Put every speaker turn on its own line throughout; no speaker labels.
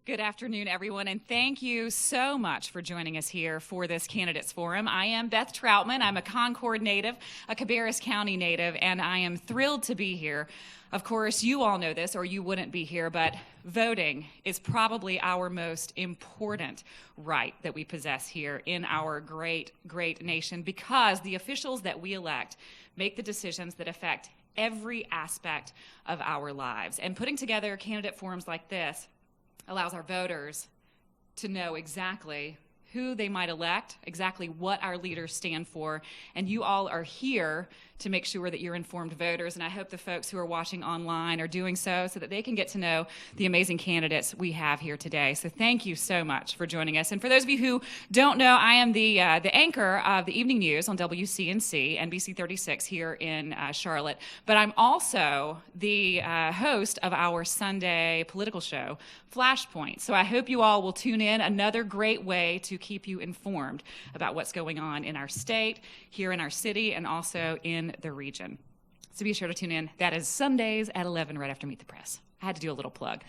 Good afternoon, everyone, and thank you so much for joining us here for this Candidates Forum. I am Beth Troutman. I'm a Concord native, a Cabarrus County native, and I am thrilled to be here. Of course, you all know this, or you wouldn't be here, but voting is probably our most important right that we possess here in our great, great nation, because the officials that we elect make the decisions that affect every aspect of our lives. And putting together candidate forums like this allows our voters to know exactly who they might elect, exactly what our leaders stand for, and you all are here to make sure that you're informed voters, and I hope the folks who are watching online are doing so that they can get to know the amazing candidates we have here today. So thank you so much for joining us. And for those of you who don't know, I am the anchor of the evening news on WCNC, NBC 36 here in Charlotte, but I'm also the host of our Sunday political show, Flashpoint. So I hope you all will tune in. Another great way to keep you informed about what's going on in our state, here in our city, and also in the region. So be sure to tune in. That is Sundays at 11 right after Meet the Press. I had to do a little plug.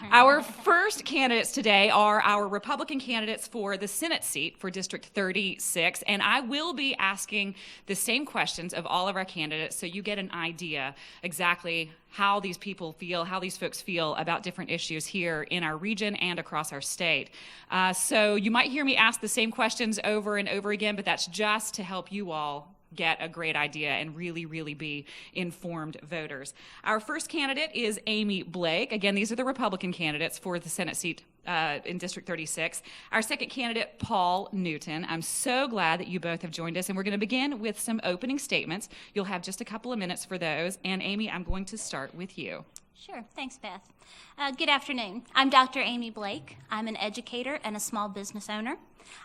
Our first candidates today are our Republican candidates for the Senate seat for District 36, and I will be asking the same questions of all of our candidates so you get an idea exactly how these people feel, how these folks feel about different issues here in our region and across our state. So you might hear me ask the same questions over and over again, but that's just to help you all get a great idea and really, really be informed voters. Our first candidate is Amy Blake. Again, these are the Republican candidates for the Senate seat in District 36. Our second candidate, Paul Newton. I'm so glad that you both have joined us, and we're going to begin with some opening statements. You'll have just a couple of minutes for those, and Amy, I'm going to start with you.
Sure. Thanks, Beth. Good afternoon. I'm Dr. Amy Blake. I'm an educator and a small business owner.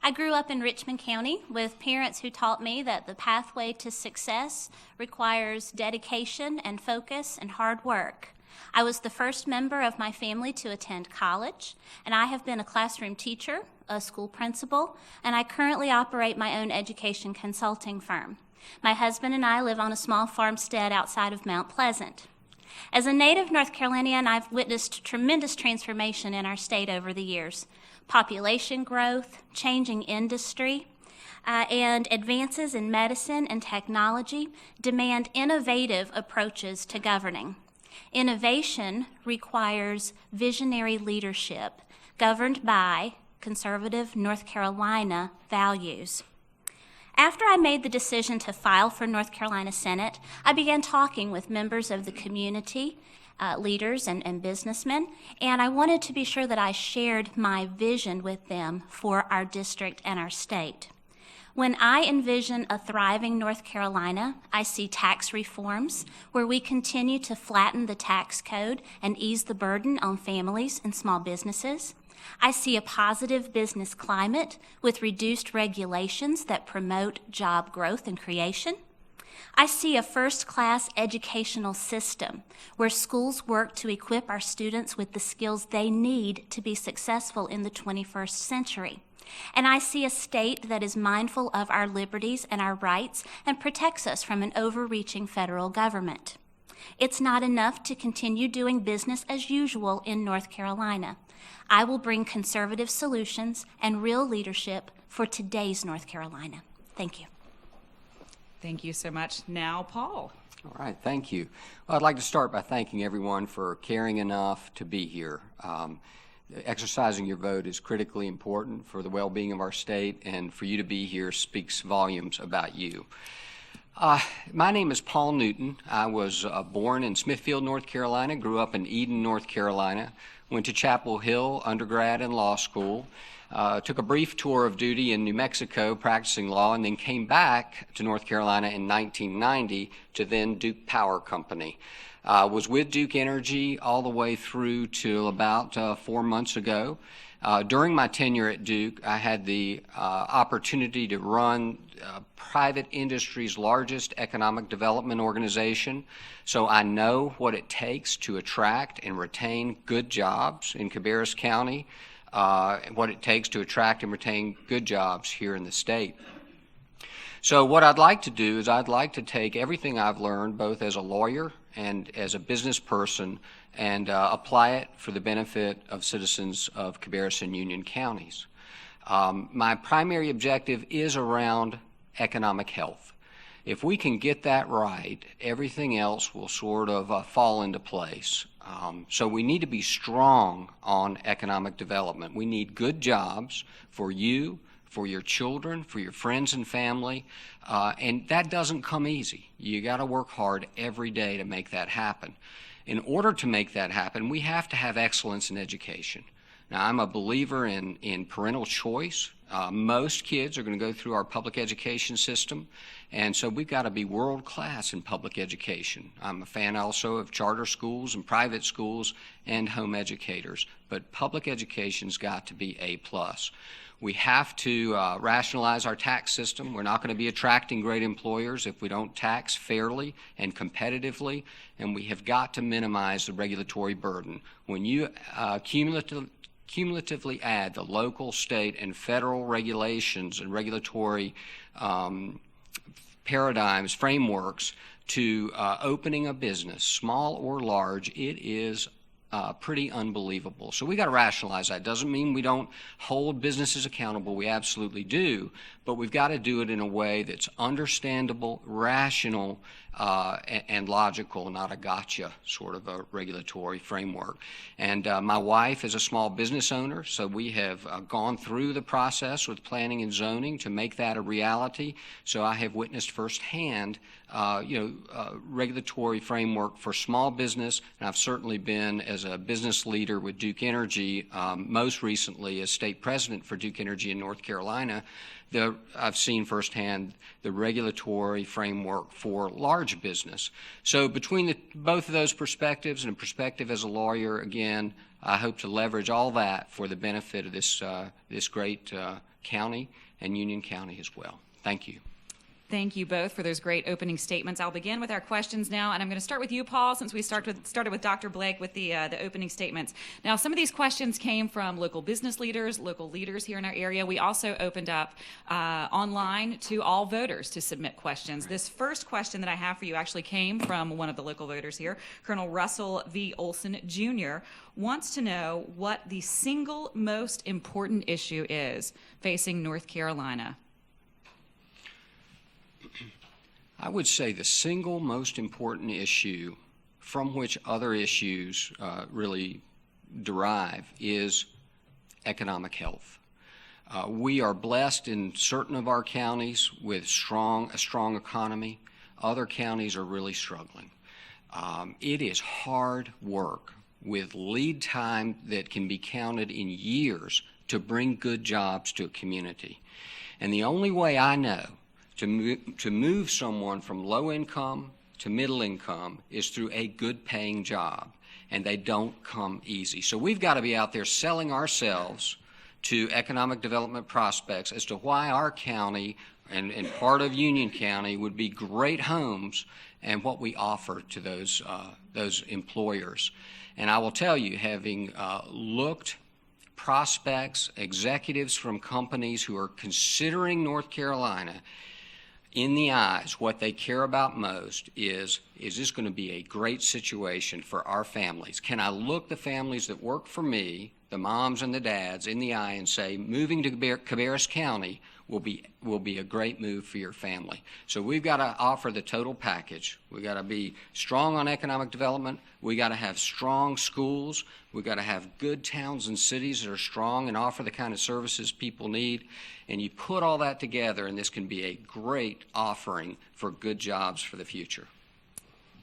I grew up in Richmond County with parents who taught me that the pathway to success requires dedication and focus and hard work. I was the first member of my family to attend college, and I have been a classroom teacher, a school principal, and I currently operate my own education consulting firm. My husband and I live on a small farmstead outside of Mount Pleasant. As a native North Carolinian, I've witnessed tremendous transformation in our state over the years. Population growth, changing industry, and advances in medicine and technology demand innovative approaches to governing. Innovation requires visionary leadership governed by conservative North Carolina values. After I made the decision to file for North Carolina Senate, I began talking with members of the community, leaders and businessmen, and I wanted to be sure that I shared my vision with them for our district and our state. When I envision a thriving North Carolina, I see tax reforms where we continue to flatten the tax code and ease the burden on families and small businesses. I see a positive business climate with reduced regulations that promote job growth and creation. I see a first-class educational system where schools work to equip our students with the skills they need to be successful in the 21st century. And I see a state that is mindful of our liberties and our rights and protects us from an overreaching federal government. It's not enough to continue doing business as usual in North Carolina. I will bring conservative solutions and real leadership for today's North Carolina. Thank you.
Thank you so much. Now, Paul.
All right, thank you. Well, I'd like to start by thanking everyone for caring enough to be here. Exercising your vote is critically important for the well-being of our state, and for you to be here speaks volumes about you. My name is Paul Newton. I was born in Smithfield, North Carolina, grew up in Eden, North Carolina, went to Chapel Hill undergrad and law school, took a brief tour of duty in New Mexico practicing law, and then came back to North Carolina in 1990 to then Duke Power Company. Was with Duke Energy all the way through till about 4 months ago. During my tenure at Duke, I had the opportunity to run private industry's largest economic development organization, so I know what it takes to attract and retain good jobs in Cabarrus County, what it takes to attract and retain good jobs here in the state. So what I'd like to do is I'd like to take everything I've learned, both as a lawyer and as a business person, and apply it for the benefit of citizens of Cabarrus and Union counties. My primary objective is around economic health. If we can get that right, everything else will sort of fall into place. So we need to be strong on economic development. We need good jobs for you, for your children, for your friends and family, and that doesn't come easy. You got to work hard every day to make that happen. In order to make that happen, we have to have excellence in education. Now, I'm a believer in parental choice. Most kids are going to go through our public education system, and so we've got to be world class in public education. I'm a fan also of charter schools and private schools and home educators, but public education's got to be A+. We have to rationalize our tax system. We're not going to be attracting great employers if we don't tax fairly and competitively, and we have got to minimize the regulatory burden. When you cumulatively add the local, state, and federal regulations and regulatory paradigms, frameworks to opening a business, small or large, it is pretty unbelievable. So we got to rationalize that. Doesn't mean we don't hold businesses accountable. We absolutely do, but we've got to do it in a way that's understandable, rational, and logical, not a gotcha sort of a regulatory framework. And my wife is a small business owner, so we have gone through the process with planning and zoning to make that a reality. So I have witnessed firsthand regulatory framework for small business, and I've certainly been as a business leader with Duke Energy, most recently as state president for Duke Energy in North Carolina. I've seen firsthand the regulatory framework for large business. So between both of those perspectives and a perspective as a lawyer, again, I hope to leverage all that for the benefit of this great county and Union County as well. Thank you.
Thank you both for those great opening statements. I'll begin with our questions now, and I'm going to start with you, Paul, since we started with Dr. Blake with the opening statements. Now, some of these questions came from local business leaders, local leaders here in our area. We also opened up online to all voters to submit questions. This first question that I have for you actually came from one of the local voters here. Colonel Russell V. Olson, Jr. wants to know what the single most important issue is facing North Carolina.
I would say the single most important issue from which other issues really derive is economic health. We are blessed in certain of our counties with a strong economy. Other counties are really struggling. It is hard work with lead time that can be counted in years to bring good jobs to a community. And the only way I know to move someone from low income to middle income is through a good paying job, and they don't come easy. So we've got to be out there selling ourselves to economic development prospects as to why our county and part of Union County would be great homes and what we offer to those employers. And I will tell you, having looked prospects, executives from companies who are considering North Carolina in the eyes, what they care about most is this going to be a great situation for our families? Can I look the families that work for me, the moms and the dads, in the eye and say, moving to Cabarrus County will be a great move for your family? So we've got to offer the total package. We've got to be strong on economic development. We got to have strong schools. We've got to have good towns and cities that are strong and offer the kind of services people need. And you put all that together, and this can be a great offering for good jobs for the future.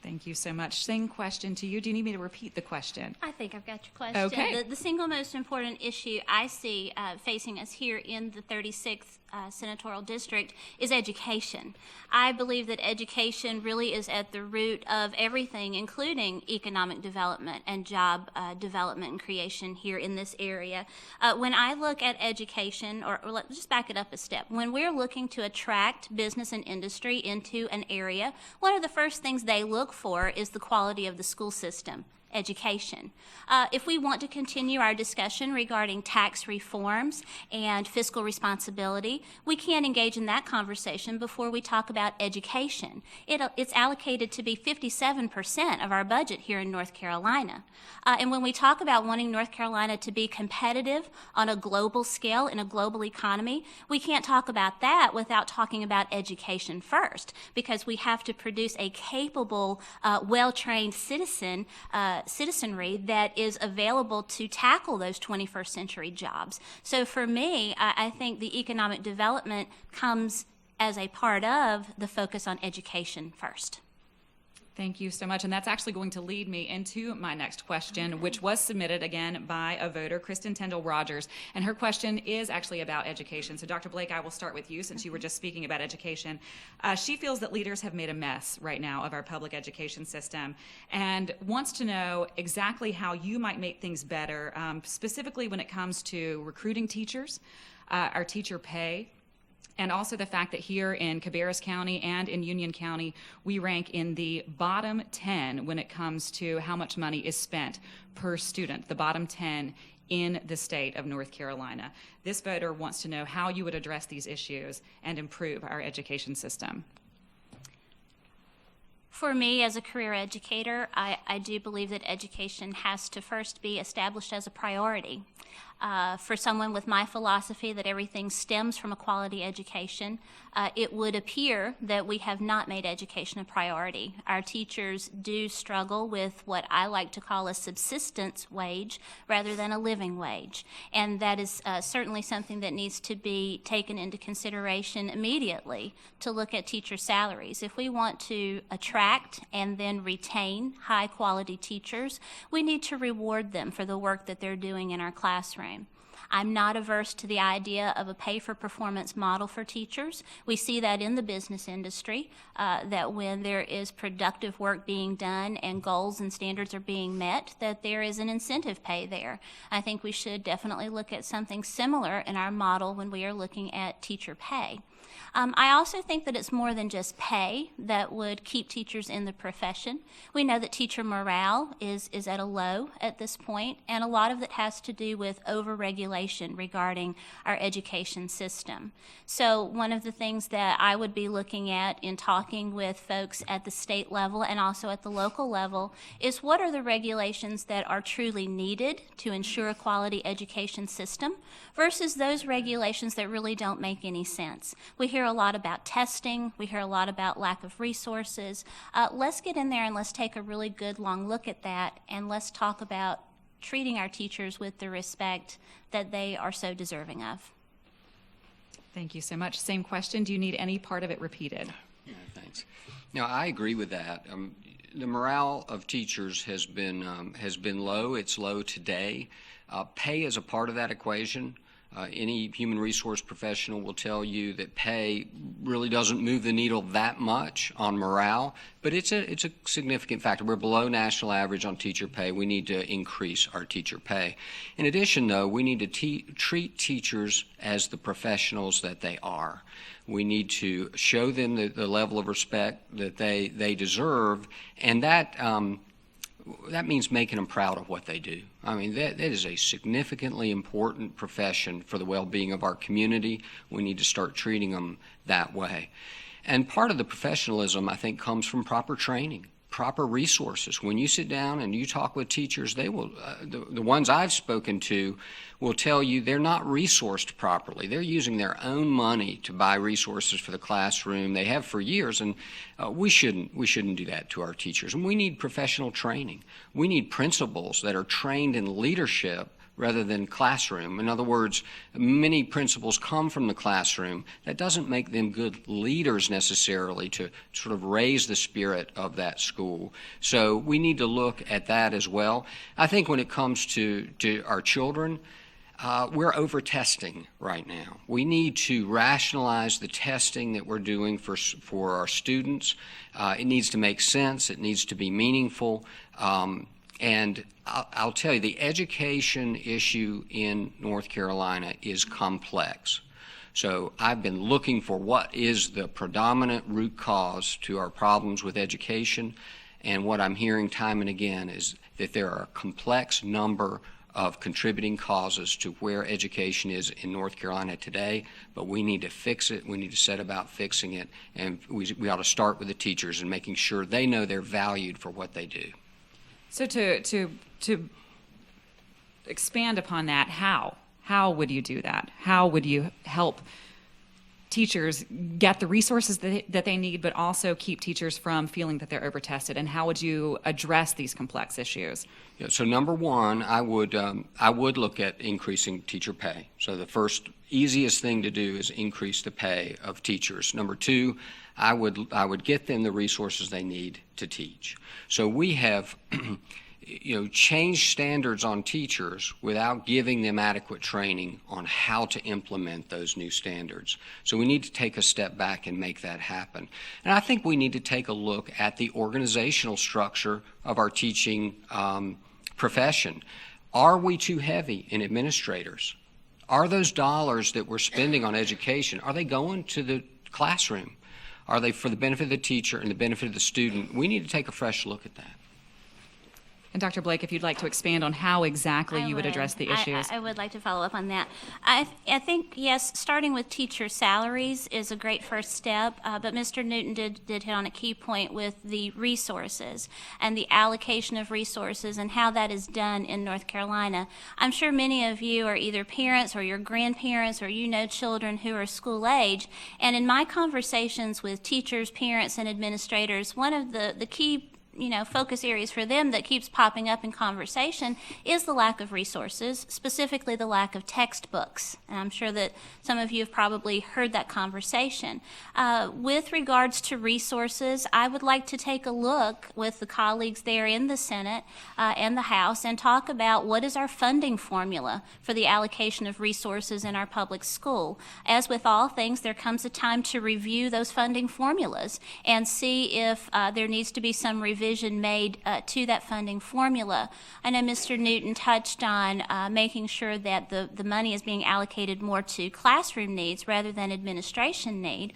Thank you so much. Same question to you. Do you need me to repeat the question?
I think I've got your question.
Okay.
The single most important issue I see facing us here in the 36th senatorial district is education. I believe that education really is at the root of everything, including economic development and job development and creation here in this area. When I look at education, or let's just back it up a step, when we're looking to attract business and industry into an area, one of the first things they look for is the quality of the school system. education. If we want to continue our discussion regarding tax reforms and fiscal responsibility, we can't engage in that conversation before we talk about education. It's allocated to be 57% of our budget here in North Carolina. And when we talk about wanting North Carolina to be competitive on a global scale in a global economy, we can't talk about that without talking about education first, because we have to produce a capable, well-trained citizenry that is available to tackle those 21st century jobs. So for me, I think the economic development comes as a part of the focus on education first.
Thank you so much. And that's actually going to lead me into my next question, which was submitted again by a voter, Kristen Tyndall Rogers. And her question is actually about education. So Dr. Blake, I will start with you since you were just speaking about education. She feels that leaders have made a mess right now of our public education system and wants to know exactly how you might make things better, specifically when it comes to recruiting teachers, our teacher pay, and also the fact that here in Cabarrus County and in Union County, we rank in the bottom 10 when it comes to how much money is spent per student, the bottom 10 in the state of North Carolina. This voter wants to know how you would address these issues and improve our education system.
For me, as a career educator, I do believe that education has to first be established as a priority. For someone with my philosophy that everything stems from a quality education, it would appear that we have not made education a priority. Our teachers do struggle with what I like to call a subsistence wage rather than a living wage. And that is certainly something that needs to be taken into consideration immediately to look at teacher salaries. If we want to attract and then retain high quality teachers, we need to reward them for the work that they're doing in our classroom. I'm not averse to the idea of a pay-for-performance model for teachers. We see that in the business industry, that when there is productive work being done and goals and standards are being met, that there is an incentive pay there. I think we should definitely look at something similar in our model when we are looking at teacher pay. I also think that it's more than just pay that would keep teachers in the profession. We know that teacher morale is at a low at this point, and a lot of it has to do with overregulation regarding our education system. So one of the things that I would be looking at in talking with folks at the state level and also at the local level is what are the regulations that are truly needed to ensure a quality education system versus those regulations that really don't make any sense. We hear a lot about testing. We hear a lot about lack of resources. Let's get in there and let's take a really good long look at that, and let's talk about treating our teachers with the respect that they are so deserving of.
Thank you so much. Same question. Do you need any part of it repeated?
Yeah, thanks. No, I agree with that. The morale of teachers has been low. It's low today. Pay is a part of that equation. Any human resource professional will tell you that pay really doesn't move the needle that much on morale, but it's a significant factor. We're below national average on teacher pay. We need to increase our teacher pay. In addition, though, we need to treat teachers as the professionals that they are. We need to show them the level of respect that they deserve, and that means making them proud of what they do. I mean, that is a significantly important profession for the well-being of our community. We need to start treating them that way. And part of the professionalism, I think, comes from proper training, proper resources. When you sit down and you talk with teachers, they will, the ones I've spoken to will tell you they're not resourced properly. They're using their own money to buy resources for the classroom. They have for years, and we shouldn't do that to our teachers. And we need professional training. We need principals that are trained in leadership rather than classroom. In other words, many principals come from the classroom. That doesn't make them good leaders necessarily to sort of raise the spirit of that school. So we need to look at that as well. I think when it comes to our children, we're over-testing right now. We need to rationalize the testing that we're doing for our students. It needs to make sense. It needs to be meaningful. And I'll tell you, the education issue in North Carolina is complex. So I've been looking for what is the predominant root cause to our problems with education. And what I'm hearing time and again is that there are a complex number of contributing causes to where education is in North Carolina today, but we need to fix it. We need to set about fixing it, and we ought to start with the teachers and making sure they know they're valued for what they do.
So to expand upon that, how would you do that? How would you help teachers get the resources that they need, but also keep teachers from feeling that they're over-tested? And how would you address these complex issues?
Yeah, so number one, I would look at increasing teacher pay. So the first easiest thing to do is increase the pay of teachers. Number two, I would get them the resources they need to teach. So we have changed standards on teachers without giving them adequate training on how to implement those new standards. So we need to take a step back and make that happen. And I think we need to take a look at the organizational structure of our teaching profession. Are we too heavy in administrators? Are those dollars that we're spending on education, are they going to the classroom? Are they for the benefit of the teacher and the benefit of the student? We need to take a fresh look at that.
And Dr. Blake, if you'd like to expand on how exactly you would address the issues.
I would like to follow up on that. I think, yes, starting with teacher salaries is a great first step, but Mr. Newton did hit on a key point with the resources and the allocation of resources and how that is done in North Carolina. I'm sure many of you are either parents or your grandparents or you know children who are school age, and in my conversations with teachers, parents, and administrators, one of the key focus areas for them that keeps popping up in conversation is the lack of resources, specifically the lack of textbooks. And I'm sure that some of you have probably heard that conversation. With regards to resources, I would like to take a look with the colleagues there in the Senate and the House and talk about what is our funding formula for the allocation of resources in our public school. As with all things, there comes a time to review those funding formulas and see if there needs to be some revision made to that funding formula. I know Mr. Newton touched on making sure that the money is being allocated more to classroom needs rather than administration need.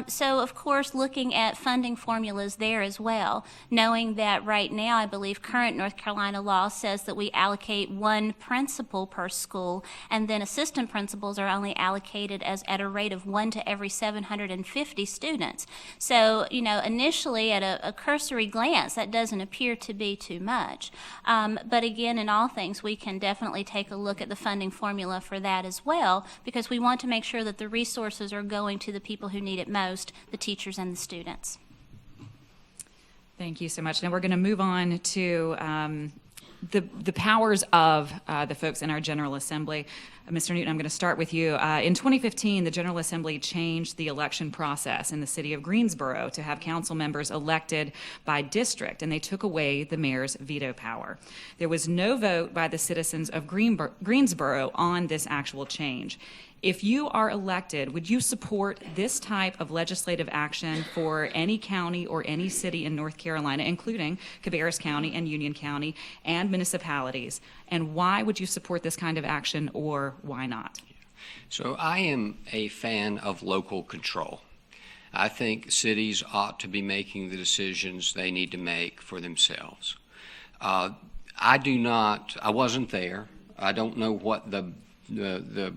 So, of course, looking at funding formulas there as well, knowing that right now I believe current North Carolina law says that we allocate one principal per school, and then assistant principals are only allocated at a rate of 1 to every 750 students. So, initially at a cursory glance, that doesn't appear to be too much. But again, in all things, we can definitely take a look at the funding formula for that as well, because we want to make sure that the resources are going to the people who need it most, the teachers and the students.
Thank you so much. Now we're going to move on to the powers of the folks in our General Assembly. Mr. Newton, I'm going to start with you. In 2015, the General Assembly changed the election process in the city of Greensboro to have council members elected by district, and they took away the mayor's veto power. There was no vote by the citizens of Greensboro on this actual change. If you are elected, would you support this type of legislative action for any county or any city in North Carolina, including Cabarrus County and Union County and municipalities? And why would you support this kind of action, or why not?
So I am a fan of local control. I think cities ought to be making the decisions they need to make for themselves. I wasn't there. I don't know what the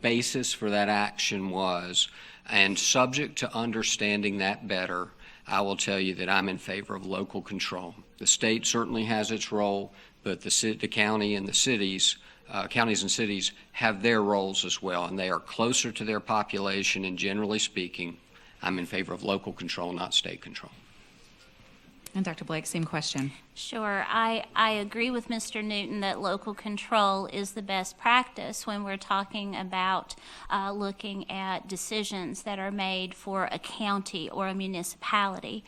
basis for that action was, and subject to understanding that better, I will tell you that I'm in favor of local control. The state certainly has its role, but the county and the cities, counties and cities have their roles as well, and they are closer to their population, and generally speaking, I'm in favor of local control, not state control.
And Dr. Blake, same question.
Sure. I agree with Mr. Newton that local control is the best practice when we're talking about looking at decisions that are made for a county or a municipality.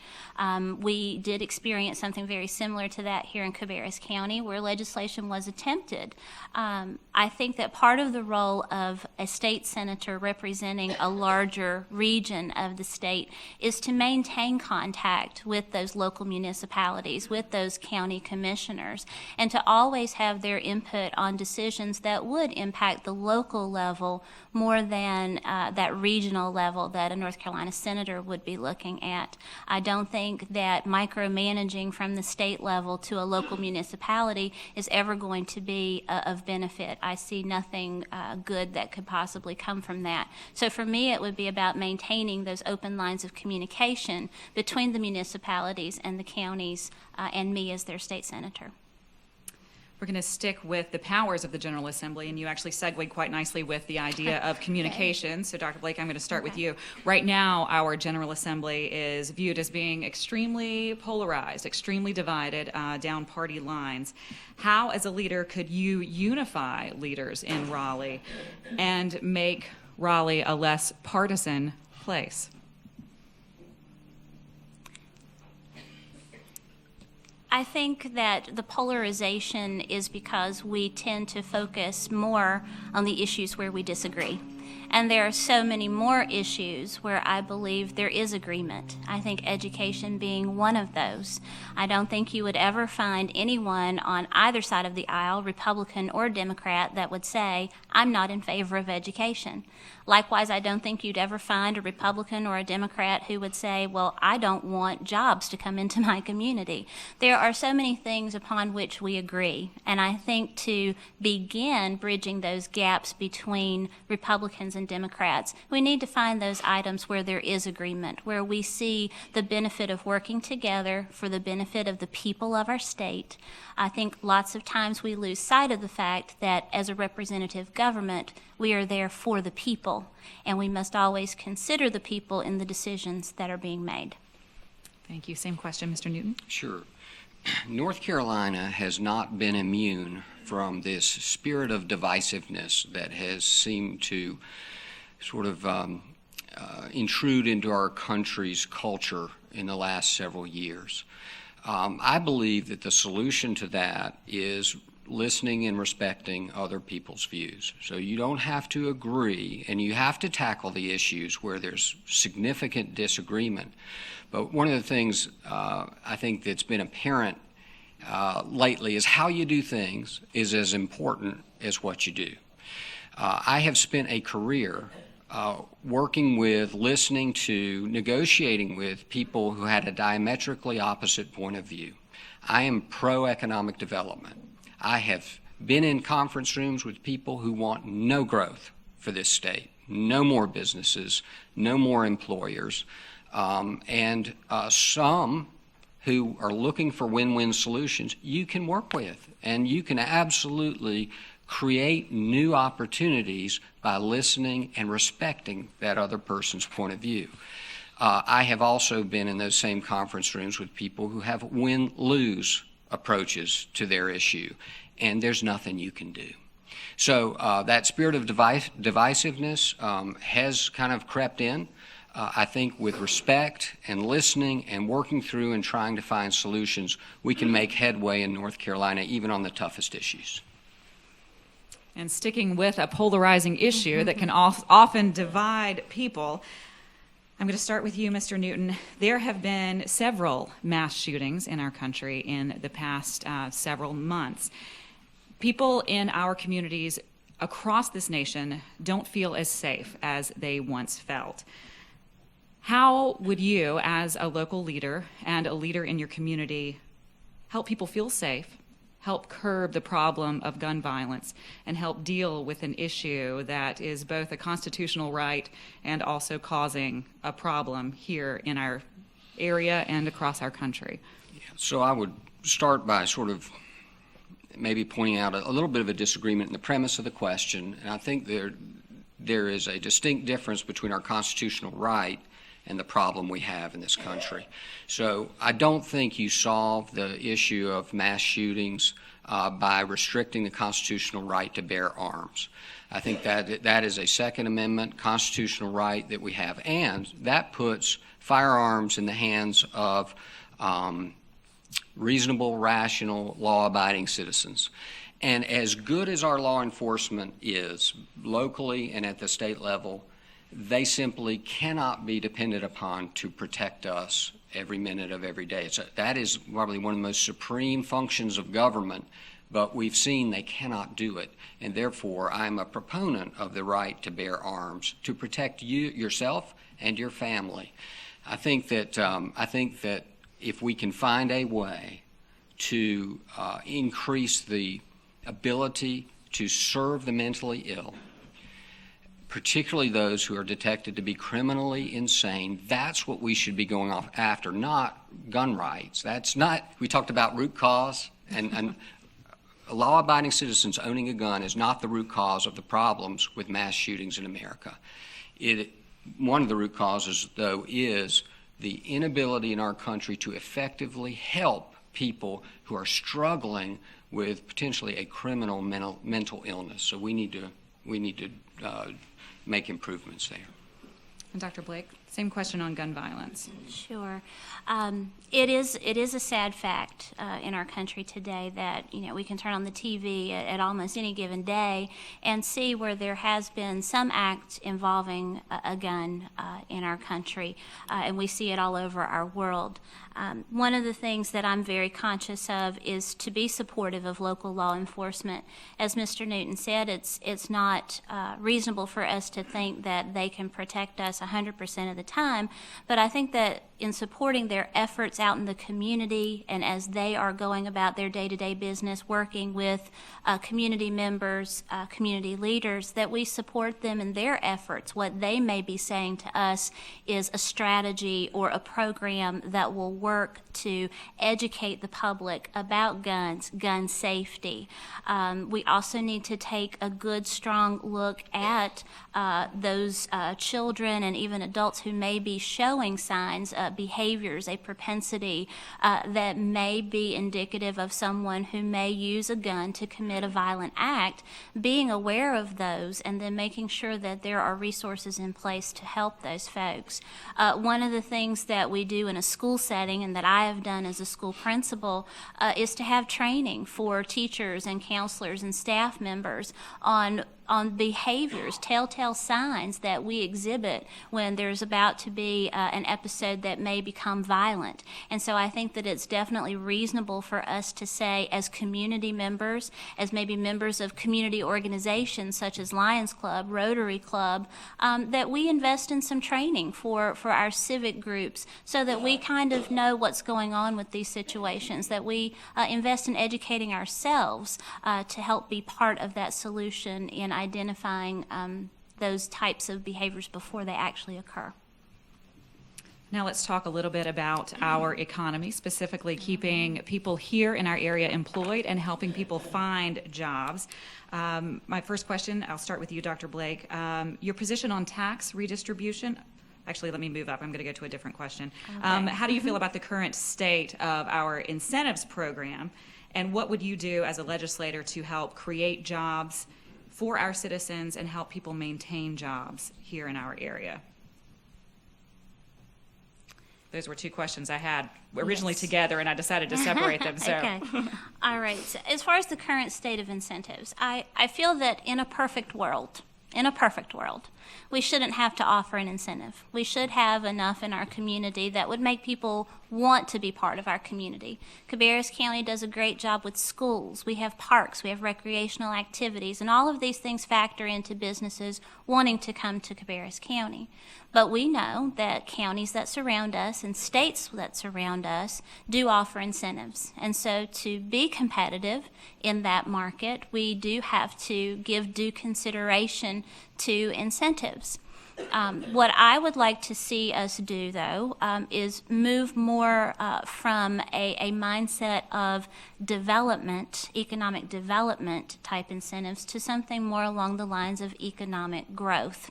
We did experience something very similar to that here in Cabarrus County, where legislation was attempted. I think that part of the role of a state senator representing a larger region of the state is to maintain contact with those local municipalities, with those county commissioners, and to always have their input on decisions that would impact the local level more than that regional level that a North Carolina senator would be looking at. I don't think that micromanaging from the state level to a local municipality is ever going to be of benefit. I see nothing good that could possibly come from that. So for me, it would be about maintaining those open lines of communication between the municipalities and the counties and me as their state senator.
We're going to stick with the powers of the General Assembly, and you actually segued quite nicely with the idea of communication. So, Dr. Blake, I'm going to start with you. Right now, our General Assembly is viewed as being extremely polarized, extremely divided down party lines. How, as a leader, could you unify leaders in Raleigh and make Raleigh a less partisan place?
I think that the polarization is because we tend to focus more on the issues where we disagree. And there are so many more issues where I believe there is agreement. I think education being one of those. I don't think you would ever find anyone on either side of the aisle, Republican or Democrat, that would say, I'm not in favor of education. Likewise, I don't think you'd ever find a Republican or a Democrat who would say, well, I don't want jobs to come into my community. There are so many things upon which we agree, and I think to begin bridging those gaps between Republicans and Democrats, we need to find those items where there is agreement, where we see the benefit of working together for the benefit of the people of our state. I think lots of times we lose sight of the fact that as a representative government, we are there for the people, and we must always consider the people in the decisions that are being made.
Thank you. Same question, Mr. Newton.
Sure. North Carolina has not been immune from this spirit of divisiveness that has seemed to sort of intrude into our country's culture in the last several years. I believe that the solution to that is listening and respecting other people's views. So you don't have to agree, and you have to tackle the issues where there's significant disagreement. But one of the things I think that's been apparent lately is how you do things is as important as what you do. I have spent a career working with, listening to, negotiating with people who had a diametrically opposite point of view. I am pro-economic development. I have been in conference rooms with people who want no growth for this state, no more businesses, no more employers, and some who are looking for win-win solutions you can work with, and you can absolutely create new opportunities by listening and respecting that other person's point of view. I have also been in those same conference rooms with people who have win-lose approaches to their issue, and there's nothing you can do. So that spirit of divisiveness has kind of crept in. I think with respect and listening and working through and trying to find solutions, we can make headway in North Carolina, even on the toughest issues.
And sticking with a polarizing issue that can often divide people, I'm going to start with you, Mr. Newton. There have been several mass shootings in our country in the past several months. People in our communities across this nation don't feel as safe as they once felt. How would you, as a local leader and a leader in your community, help people feel safe, help curb the problem of gun violence, and help deal with an issue that is both a constitutional right and also causing a problem here in our area and across our country?
So I would start by sort of maybe pointing out a little bit of a disagreement in the premise of the question, and I think there is a distinct difference between our constitutional right and the problem we have in this country. So I don't think you solve the issue of mass shootings by restricting the constitutional right to bear arms. I think that is a Second Amendment constitutional right that we have, and that puts firearms in the hands of reasonable, rational, law-abiding citizens. And as good as our law enforcement is, locally and at the state level, they simply cannot be depended upon to protect us every minute of every day. That is probably one of the most supreme functions of government, but we've seen they cannot do it. And therefore, I'm a proponent of the right to bear arms to protect yourself and your family. I think that if we can find a way to increase the ability to serve the mentally ill, particularly those who are detected to be criminally insane, that's what we should be going off after, not gun rights. That's not, we talked about root cause, and law-abiding citizens owning a gun is not the root cause of the problems with mass shootings in America. One of the root causes, though, is the inability in our country to effectively help people who are struggling with potentially a criminal mental illness. So we need to make improvements there.
And Dr. Blake, same question on gun violence.
Sure. It is a sad fact in our country today that we can turn on the TV at almost any given day and see where there has been some act involving a gun in our country, and we see it all over our world. One of the things that I'm very conscious of is to be supportive of local law enforcement. As Mr. Newton said, it's not reasonable for us to think that they can protect us 100% of the time, but I think that in supporting their efforts out in the community and as they are going about their day-to-day business, working with community members, community leaders, that we support them in their efforts. What they may be saying to us is a strategy or a program that will work to educate the public about guns, gun safety. We also need to take a good, strong look at those children and even adults who may be showing signs, behaviors, a propensity that may be indicative of someone who may use a gun to commit a violent act, being aware of those and then making sure that there are resources in place to help those folks. One of the things that we do in a school setting and that I have done as a school principal is to have training for teachers and counselors and staff members on behaviors, telltale signs that we exhibit when there's about to be an episode that may become violent. And so I think that it's definitely reasonable for us to say, as community members, as maybe members of community organizations such as Lions Club, Rotary Club, that we invest in some training for our civic groups so that we kind of know what's going on with these situations, that we invest in educating ourselves to help be part of that solution in identifying those types of behaviors before they actually occur.
Now let's talk a little bit about our economy, specifically keeping people here in our area employed and helping people find jobs. My first question, I'll start with you, Dr. Blake. Your position on tax redistribution. Actually, let me move up. I'm going to go to a different question. Okay. How do you feel about the current state of our incentives program, and what would you do as a legislator to help create jobs for our citizens and help people maintain jobs here in our area? Those were two questions I had originally together, and I decided to separate them. So.
Okay. All right. So as far as the current state of incentives, I feel that in a perfect world, we shouldn't have to offer an incentive. We should have enough in our community that would make people want to be part of our community. Cabarrus County does a great job with schools. We have parks, we have recreational activities, and all of these things factor into businesses wanting to come to Cabarrus County. But we know that counties that surround us and states that surround us do offer incentives. And so to be competitive in that market, we do have to give due consideration to incentives. What I would like to see us do, though, is move more from a mindset of development, economic development type incentives, to something more along the lines of economic growth.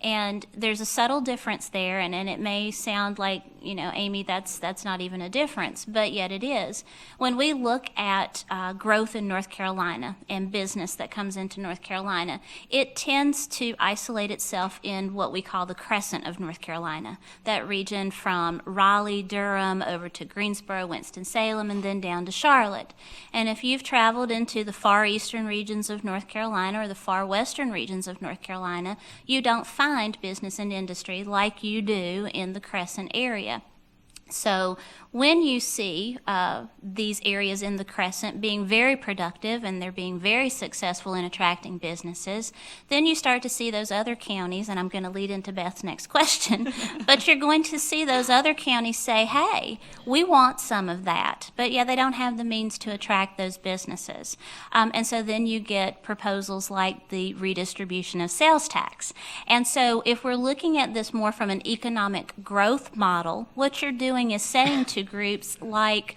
And there's a subtle difference there, and it may sound like, Amy, that's not even a difference, but yet it is. When we look at growth in North Carolina and business that comes into North Carolina, it tends to isolate itself in what what we call the crescent of North Carolina, that region from Raleigh, Durham, over to Greensboro, Winston-Salem, and then down to Charlotte. And if you've traveled into the far eastern regions of North Carolina or the far western regions of North Carolina, you don't find business and industry like you do in the crescent area. So when you see these areas in the crescent being very productive and they're being very successful in attracting businesses, then you start to see those other counties, and I'm going to lead into Beth's next question, but you're going to see those other counties say, hey, we want some of that, but yeah, they don't have the means to attract those businesses. And so then you get proposals like the redistribution of sales tax. And so if we're looking at this more from an economic growth model, what you're doing is saying to groups like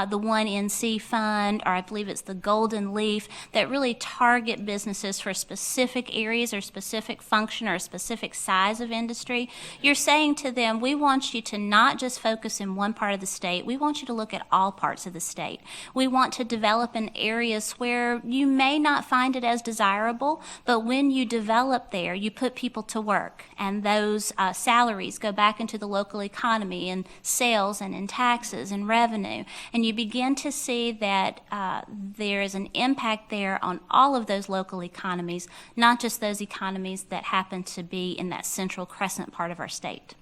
the One NC Fund, or I believe it's the Golden Leaf, that really target businesses for specific areas or specific function or a specific size of industry. You're saying to them, we want you to not just focus in one part of the state, we want you to look at all parts of the state. We want to develop in areas where you may not find it as desirable, but when you develop there, you put people to work, and those salaries go back into the local economy and sales and in taxes and revenue, and you begin to see that there is an impact there on all of those local economies, not just those economies that happen to be in that central crescent part of our state.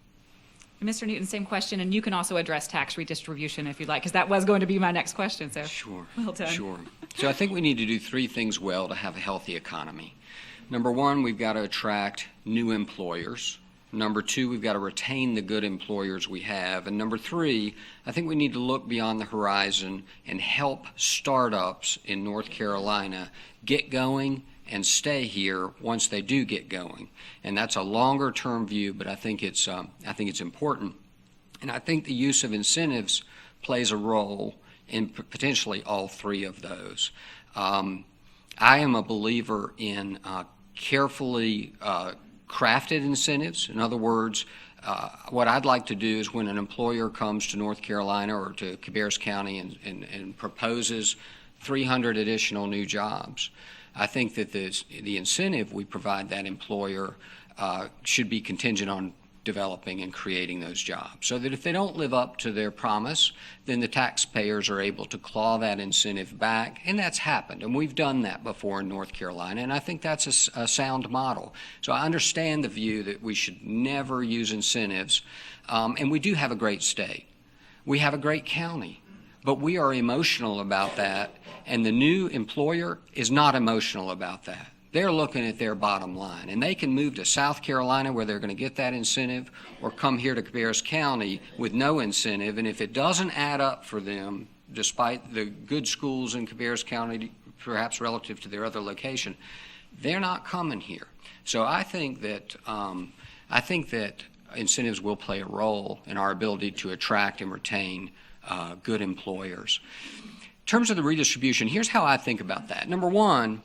Mr. Newton, same question, and you can also address tax redistribution if you'd like, because that was going to be my next question. So
Sure.
Well done.
Sure. So I think we need to do three things well to have a healthy economy. Number one, we've got to attract new employers. Number two, we've got to retain the good employers we have. And number three, I think we need to look beyond the horizon and help startups in North Carolina get going and stay here once they do get going. And that's a longer term view, but I think it's important. And I think the use of incentives plays a role in potentially all three of those. I am a believer in carefully crafted incentives. In other words, what I'd like to do is when an employer comes to North Carolina or to Cabarrus County and proposes 300 additional new jobs, I think that the incentive we provide that employer should be contingent on developing and creating those jobs, so that if they don't live up to their promise, then the taxpayers are able to claw that incentive back, and that's happened, and we've done that before in North Carolina, and I think that's a sound model. So I understand the view that we should never use incentives, and we do have a great state. We have a great county, but we are emotional about that, and the new employer is not emotional about that. They're looking at their bottom line, and they can move to South Carolina where they're going to get that incentive, or come here to Cabarrus County with no incentive, and if it doesn't add up for them, despite the good schools in Cabarrus County, perhaps relative to their other location, they're not coming here. So I think that incentives will play a role in our ability to attract and retain good employers. In terms of the redistribution, here's how I think about that. Number one,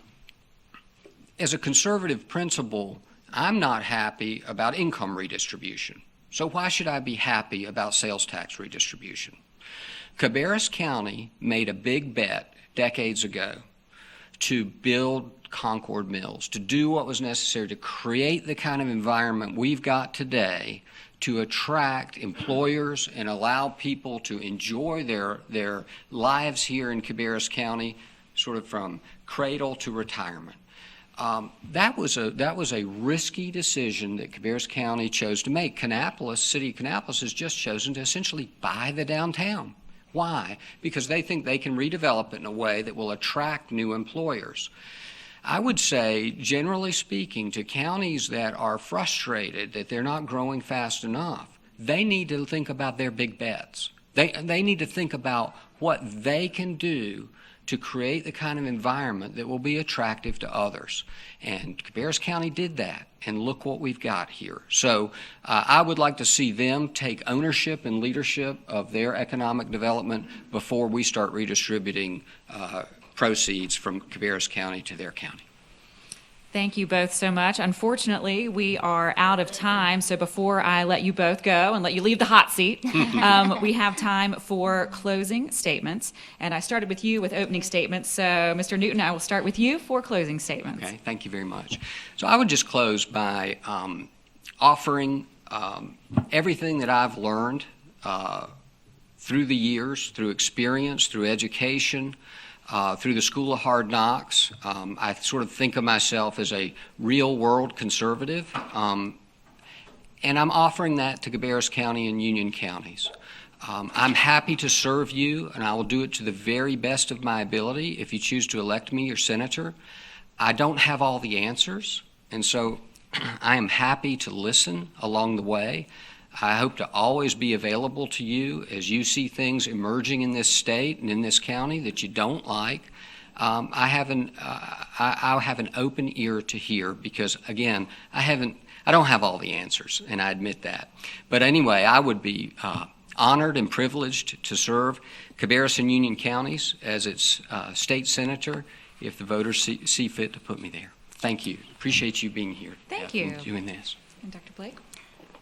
as a conservative principle, I'm not happy about income redistribution. So why should I be happy about sales tax redistribution? Cabarrus County made a big bet decades ago to build Concord Mills, to do what was necessary to create the kind of environment we've got today to attract employers and allow people to enjoy their lives here in Cabarrus County, sort of from cradle to retirement. That was a risky decision that Cabarrus County chose to make. City of Kannapolis has just chosen to essentially buy the downtown. Why? Because they think they can redevelop it in a way that will attract new employers. I would say, generally speaking, to counties that are frustrated that they're not growing fast enough, they need to think about their big bets. They need to think about what they can do to create the kind of environment that will be attractive to others. And Cabarrus County did that, and look what we've got here. So I would like to see them take ownership and leadership of their economic development before we start redistributing proceeds from Cabarrus County to their county.
Thank you both so much. Unfortunately, we are out of time, so before I let you both go and let you leave the hot seat, we have time for closing statements. And I started with you with opening statements, so Mr. Newton, I will start with you for closing statements.
Okay, thank you very much. So I would just close by offering everything that I've learned through the years, through experience, through education, through the School of Hard Knocks. I sort of think of myself as a real-world conservative, and I'm offering that to Cabarrus County and Union counties. I'm happy to serve you, and I will do it to the very best of my ability if you choose to elect me your senator. I don't have all the answers, and so I am happy to listen along the way. I hope to always be available to you as you see things emerging in this state and in this county that you don't like. I'll have an open ear to hear because, again, I don't have all the answers, and I admit that. But anyway, I would be honored and privileged to serve Cabarrus and Union counties as its state senator if the voters see fit to put me there. Thank you. Appreciate you being here.
Thank you.
Doing this.
And Dr. Blake?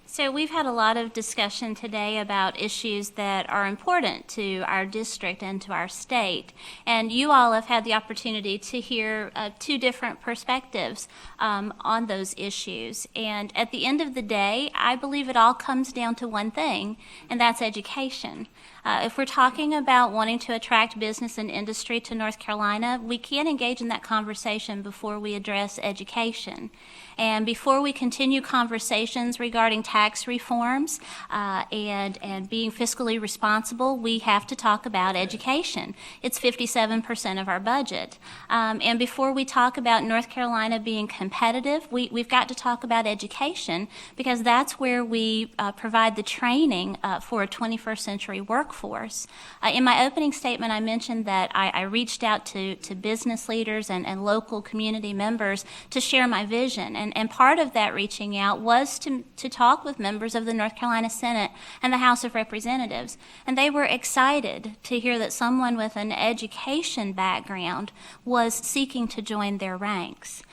So we've had a lot of discussion today about issues that are important to our district and to our state. And you all have had the opportunity to hear two different perspectives on those issues. And at the end of the day, I believe it all comes down to one thing, and that's education. If we're talking about wanting to attract business and industry to North Carolina, we can't engage in that conversation before we address education. And before we continue conversations regarding tax reforms and being fiscally responsible, we have to talk about education. It's 57% of our budget. And before we talk about North Carolina being competitive, we've got to talk about education because that's where we provide the training for a 21st century workforce. In my opening statement, I mentioned that I reached out to business leaders and local community members to share my vision. And part of that reaching out was to talk with members of the North Carolina Senate and the House of Representatives. And they were excited to hear that someone with an education background was seeking to join their ranks.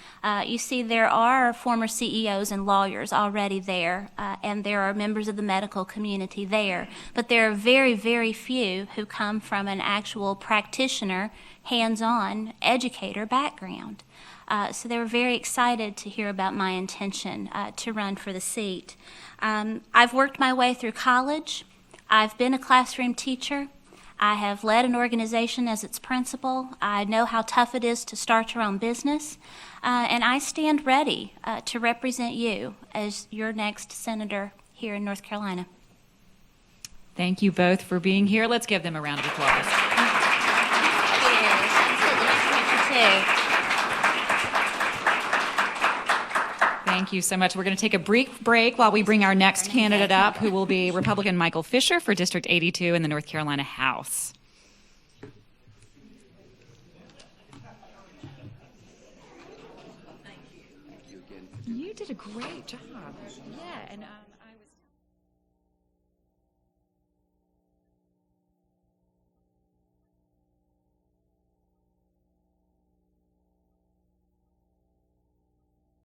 You see, there are former CEOs and lawyers already there, and there are members of the medical community there. But there are very, very few who come from an actual practitioner, hands-on educator background. So they were very excited to hear about my intention to run for the seat. I've worked my way through college. I've been a classroom teacher. I have led an organization as its principal. I know how tough it is to start your own business. And I stand ready to represent you as your next senator here in North Carolina.
Thank you both for being here. Let's give them a round of applause. Thank you so much. We're going to take a brief break while we bring our next candidate up, who will be Republican Michael Fisher for District 82 in the North Carolina House. You did a great job. Yeah, and